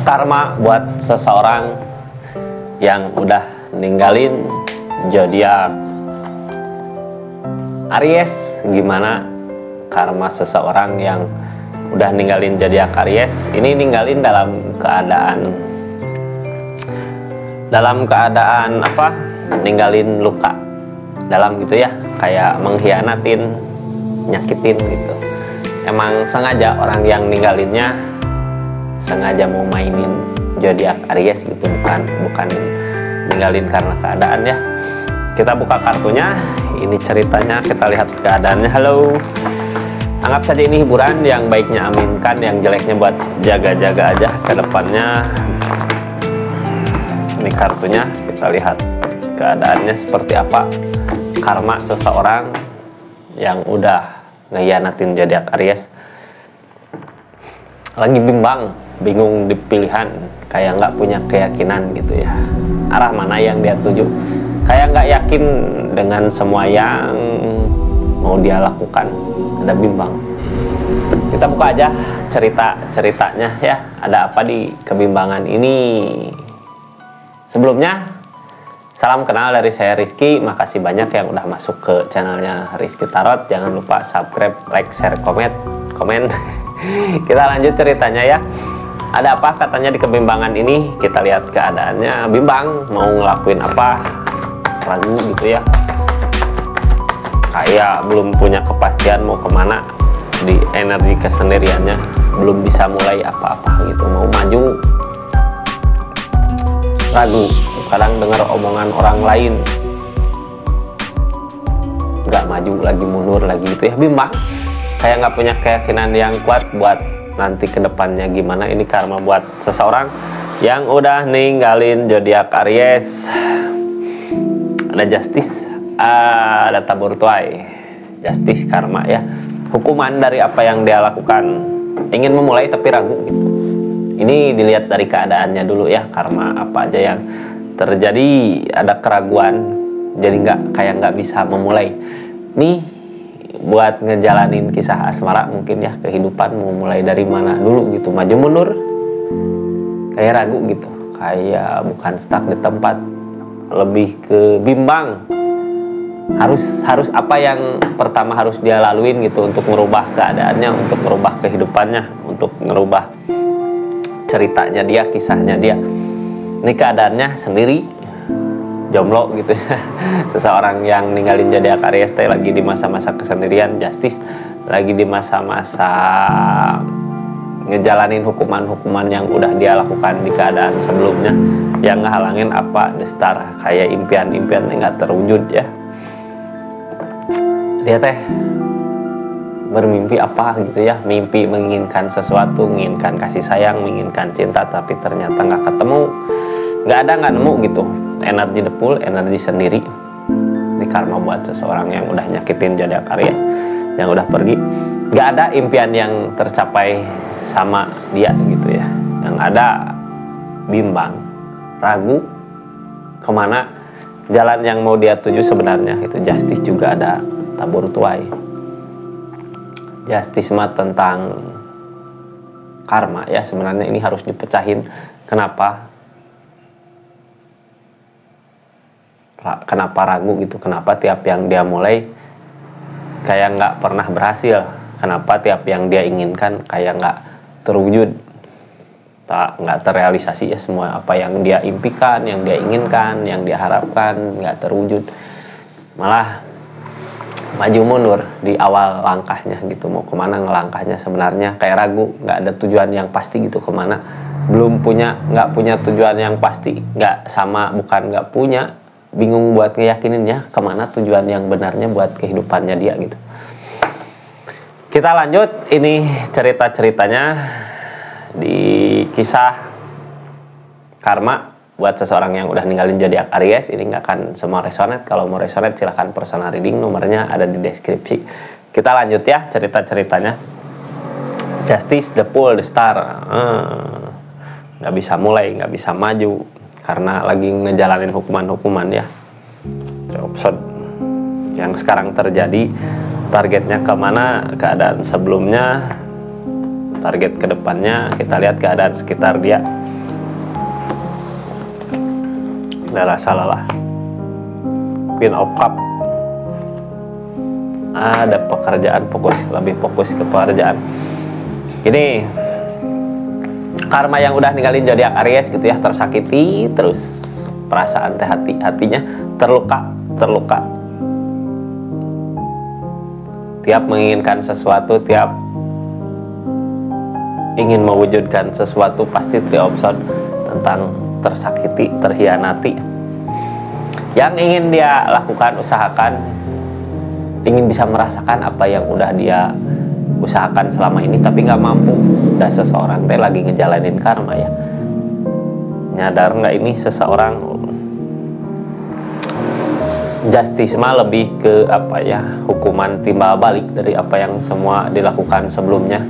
Karma buat seseorang yang udah ninggalin zodiak Aries. Gimana karma seseorang yang udah ninggalin zodiak Aries? Ini ninggalin dalam keadaan apa? Ninggalin luka dalam gitu ya, kayak mengkhianatin, nyakitin gitu. Emang sengaja orang yang ninggalinnya sengaja mau mainin zodiak Aries gitu, bukan ninggalin karena keadaan ya. Kita buka kartunya, ini ceritanya, kita lihat keadaannya. Halo, anggap saja ini hiburan, yang baiknya aminkan, yang jeleknya buat jaga-jaga aja ke depannya. Ini kartunya, kita lihat keadaannya seperti apa. Karma seseorang yang udah ngehianatin zodiak Aries, lagi bingung di pilihan, kayak nggak punya keyakinan gitu ya, arah mana yang dia tuju, kayak nggak yakin dengan semua yang mau dia lakukan, ada bimbang. Kita buka aja ceritanya ya, ada apa di kebimbangan ini. Sebelumnya, salam kenal dari saya Rizky. Makasih banyak yang udah masuk ke channelnya Rizky Tarot. Jangan lupa subscribe, like, share, komen. Kita lanjut ceritanya ya. Ada apa katanya di kebimbangan ini? Kita lihat keadaannya. Bimbang, mau ngelakuin apa? Ragu gitu ya. Kayak belum punya kepastian mau kemana. Di energi kesendiriannya belum bisa mulai apa-apa gitu. Mau maju, ragu. Kadang dengar omongan orang lain, nggak maju lagi, mundur lagi gitu ya. Bimbang, kayak nggak punya keyakinan yang kuat buat nanti kedepannya gimana. Ini karma buat seseorang yang udah ninggalin zodiak Aries. Ada justice, ada tabur tuai. Justice, karma ya, hukuman dari apa yang dia lakukan. Ingin memulai tapi ragu gitu. Ini dilihat dari keadaannya dulu ya, karma apa aja yang terjadi. Ada keraguan, jadi nggak bisa memulai. Nih buat ngejalanin kisah asmara mungkin ya, kehidupan mau mulai dari mana dulu gitu, maju mundur, kayak ragu gitu, kayak bukan stuck di tempat, lebih ke bimbang. Harus apa yang pertama harus dia laluin gitu untuk merubah keadaannya, untuk merubah kehidupannya, untuk merubah ceritanya dia, kisahnya dia. Ini keadaannya sendiri, jomblo gitu ya. Seseorang yang ninggalin zodiak Aries lagi di masa-masa kesendirian. Justice, lagi di masa-masa ngejalanin hukuman-hukuman yang udah dia lakukan di keadaan sebelumnya. Yang ngehalangin apa? The Star, kayak impian-impian nggak terwujud ya. Dia teh bermimpi apa gitu ya, mimpi menginginkan sesuatu, menginginkan kasih sayang, menginginkan cinta, tapi ternyata nggak ketemu, nggak nemu gitu. Energi depul, energi sendiri. Ini karma buat seseorang yang udah nyakitin zodiak Aries, yang udah pergi. Nggak ada impian yang tercapai sama dia gitu ya. Yang ada bimbang, ragu kemana jalan yang mau dia tuju sebenarnya. Itu justice, juga ada tabur tuai. Justice mah tentang karma ya, sebenarnya ini harus dipecahin. Kenapa ragu gitu, kenapa tiap yang dia mulai kayak nggak pernah berhasil, kenapa tiap yang dia inginkan kayak nggak terwujud, nggak terrealisasi ya. Semua apa yang dia impikan, yang dia inginkan, yang dia harapkan nggak terwujud, malah maju mundur di awal langkahnya gitu. Mau kemana ngelangkahnya sebenarnya, kayak ragu, nggak ada tujuan yang pasti gitu kemana. Nggak punya tujuan yang pasti, bukan nggak punya, bingung buat ngeyakininnya kemana tujuan yang benarnya buat kehidupannya dia gitu. Kita lanjut, ini cerita-ceritanya di kisah karma buat seseorang yang udah ninggalin zodiak Aries. Ini nggak akan semua resonate. Kalau mau resonate silahkan personal reading, nomornya ada di deskripsi. Kita lanjut ya cerita-ceritanya. Justice, the Fool, the Star. Nggak bisa mulai, nggak bisa maju karena lagi ngejalanin hukuman-hukuman ya. Episode yang sekarang terjadi, targetnya kemana, keadaan sebelumnya, target kedepannya. Kita lihat keadaan sekitar dia. adalah salah. Queen of Cup, ada pekerjaan, lebih fokus ke pekerjaan. Ini karma yang udah ninggalin zodiak Aries gitu ya, tersakiti terus, perasaan hatinya terluka, tiap menginginkan sesuatu, tiap ingin mewujudkan sesuatu, pasti three of swords tentang tersakiti, terhianati. Yang ingin dia lakukan, usahakan, ingin bisa merasakan apa yang udah dia usahakan selama ini tapi nggak mampu. Dan seseorang teh lagi ngejalanin karma ya. Nyadar nggak ini seseorang justice mah lebih ke apa ya, hukuman timbal balik dari apa yang semua dilakukan sebelumnya.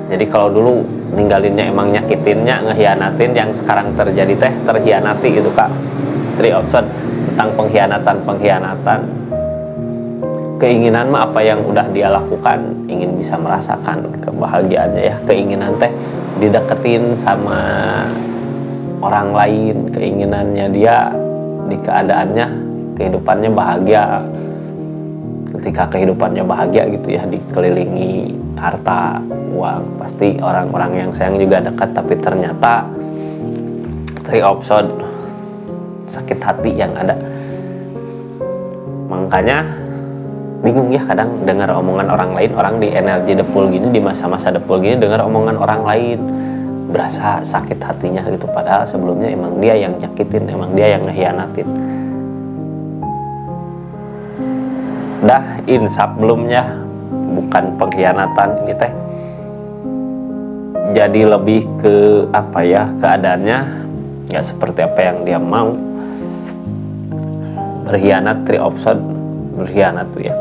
Jadi kalau dulu ninggalinnya emang nyakitinnya, ngehianatin, yang sekarang terjadi teh terhianati gitu Kak. Three of Swords tentang pengkhianatan. Keinginan mah apa yang udah dia lakukan, ingin bisa merasakan kebahagiaannya ya. Keinginan teh dideketin sama orang lain, keinginannya dia di keadaannya, kehidupannya bahagia. Ketika kehidupannya bahagia gitu ya, dikelilingi harta, uang, pasti orang-orang yang sayang juga dekat. Tapi ternyata Three of Swords, sakit hati yang ada. Makanya bingung ya kadang dengar omongan orang lain, orang di energi depul gini, di masa-masa depul gini dengar omongan orang lain, berasa sakit hatinya gitu, padahal sebelumnya emang dia yang nyakitin, emang dia yang ngehianatin. Dah insaf belumnya, bukan pengkhianatan ini teh. Jadi lebih ke apa ya, keadaannya nggak seperti apa yang dia mau. Berkhianat, Three of Swords, berkhianat tuh ya.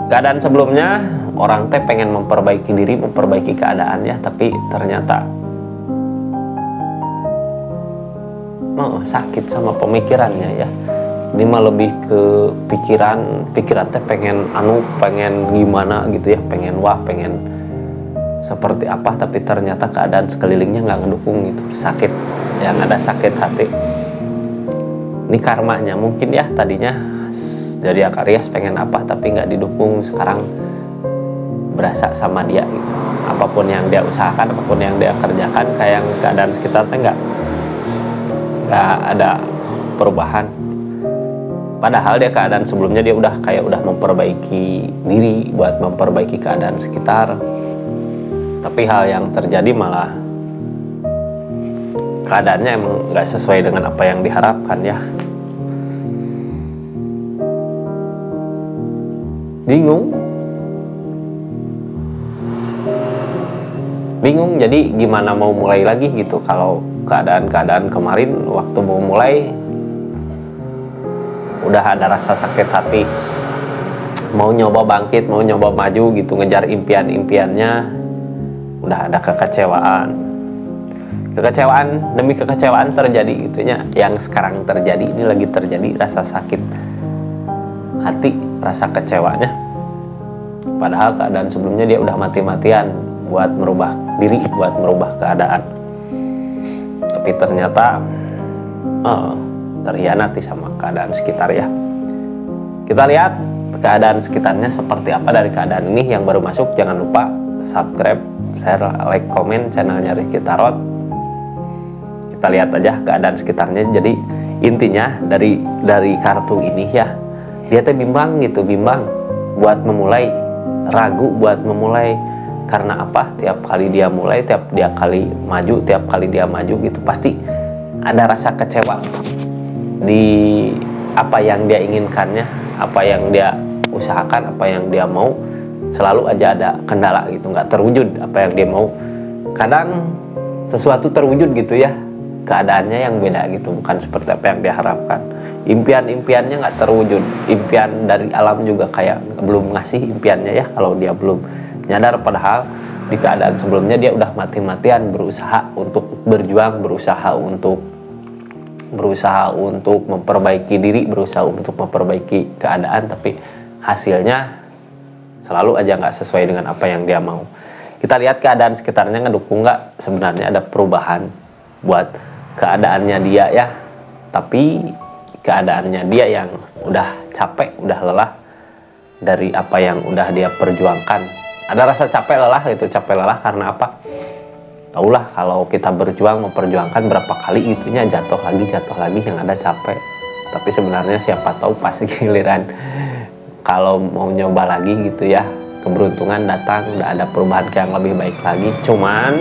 Keadaan sebelumnya orang teh pengen memperbaiki diri, memperbaiki keadaan ya, tapi ternyata sakit sama pemikirannya ya. Ini mah lebih ke pikiran teh pengen pengen gimana gitu ya, pengen seperti apa, tapi ternyata keadaan sekelilingnya nggak ngedukung gitu. Sakit, yang ada sakit hati. Ini karmanya mungkin ya, tadinya jadi Aries pengen apa tapi nggak didukung, sekarang berasa sama dia gitu. Apapun yang dia usahakan, apapun yang dia kerjakan, kayak keadaan sekitarnya nggak ada perubahan. Padahal dia keadaan sebelumnya dia udah memperbaiki diri buat memperbaiki keadaan sekitar. Tapi hal yang terjadi malah keadaannya emang nggak sesuai dengan apa yang diharapkan ya. Bingung, jadi gimana mau mulai lagi gitu kalau keadaan kemarin waktu mau mulai udah ada rasa sakit hati, mau nyoba bangkit, mau nyoba maju gitu, ngejar impiannya, udah ada kekecewaan demi kekecewaan terjadi gitunya. Yang sekarang terjadi ini lagi terjadi rasa sakit hati, rasa kecewanya, padahal keadaan sebelumnya dia udah mati-matian buat merubah diri, buat merubah keadaan, tapi ternyata terhianati sama keadaan sekitar ya. Kita lihat keadaan sekitarnya seperti apa dari keadaan ini. Yang baru masuk jangan lupa subscribe, share, like, komen channelnya Rizky Tarot. Kita lihat aja keadaan sekitarnya. Jadi intinya dari kartu ini ya, dia tuh bimbang buat memulai, ragu buat memulai. Karena apa? Tiap kali dia mulai, tiap kali dia maju gitu, pasti ada rasa kecewa di apa yang dia inginkannya, apa yang dia usahakan, apa yang dia mau. Selalu aja ada kendala gitu, nggak terwujud apa yang dia mau. Kadang sesuatu terwujud gitu ya, keadaannya yang beda gitu, bukan seperti apa yang dia harapkan. Impiannya nggak terwujud, impian dari alam juga kayak belum ngasih impiannya ya, kalau dia belum nyadar. Padahal di keadaan sebelumnya dia udah mati-matian berusaha untuk berjuang, berusaha untuk memperbaiki diri, berusaha untuk memperbaiki keadaan, tapi hasilnya selalu aja nggak sesuai dengan apa yang dia mau. Kita lihat keadaan sekitarnya ngedukung nggak, sebenarnya ada perubahan buat keadaannya dia ya, tapi keadaannya dia yang udah capek, udah lelah dari apa yang udah dia perjuangkan. Ada rasa capek lelah gitu, capek lelah karena apa? Taulah kalau kita berjuang, memperjuangkan berapa kali itunya jatuh lagi yang ada capek. Tapi sebenarnya siapa tahu pas giliran kalau mau nyoba lagi gitu ya, keberuntungan datang, udah ada perubahan yang lebih baik lagi. Cuman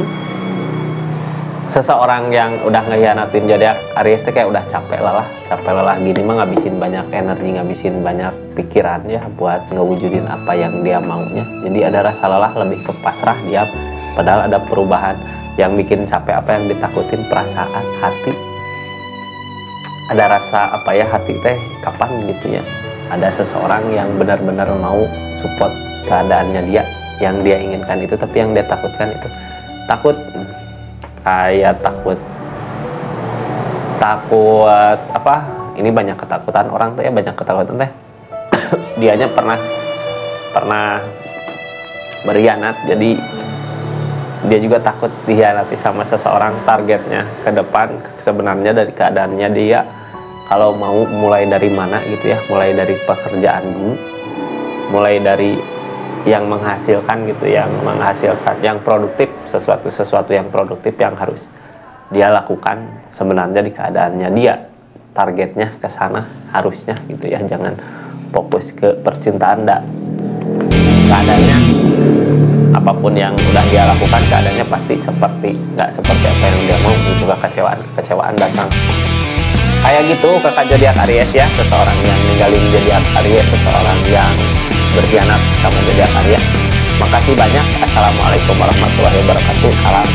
seseorang yang udah ngehianatin zodiak Aries itu kayak udah capek lelah gini mah ngabisin banyak energi, ngabisin banyak pikiran ya buat ngewujudin apa yang dia maunya. Jadi ada rasa lelah, lebih ke pasrah dia, padahal ada perubahan. Yang bikin capek apa yang ditakutin, perasaan hati. Ada rasa apa ya, hati teh kapan gitu ya, ada seseorang yang benar-benar mau support keadaannya dia, yang dia inginkan itu, tapi yang dia takutkan itu takut, kayak takut apa, ini banyak ketakutan orang tuh ya, banyak ketakutan teh. Dianya pernah berkhianat, jadi dia juga takut dikhianati sama seseorang. Targetnya ke depan sebenarnya dari keadaannya dia, kalau mau mulai dari mana gitu ya, mulai dari pekerjaan dulu, mulai dari yang menghasilkan gitu, yang produktif, sesuatu yang produktif yang harus dia lakukan sebenarnya di keadaannya dia. Targetnya ke sana harusnya gitu ya, jangan fokus ke percintaan. Keadaannya apapun yang udah dia lakukan, keadaannya pasti nggak seperti apa yang dia mau, itu kekecewaan datang. Kayak gitu kakak zodiak Aries ya, seseorang yang ninggalin zodiak Aries, seseorang yang berkhianat sama zodiak Aries. Makasih banyak. Assalamualaikum warahmatullahi wabarakatuh. Salam.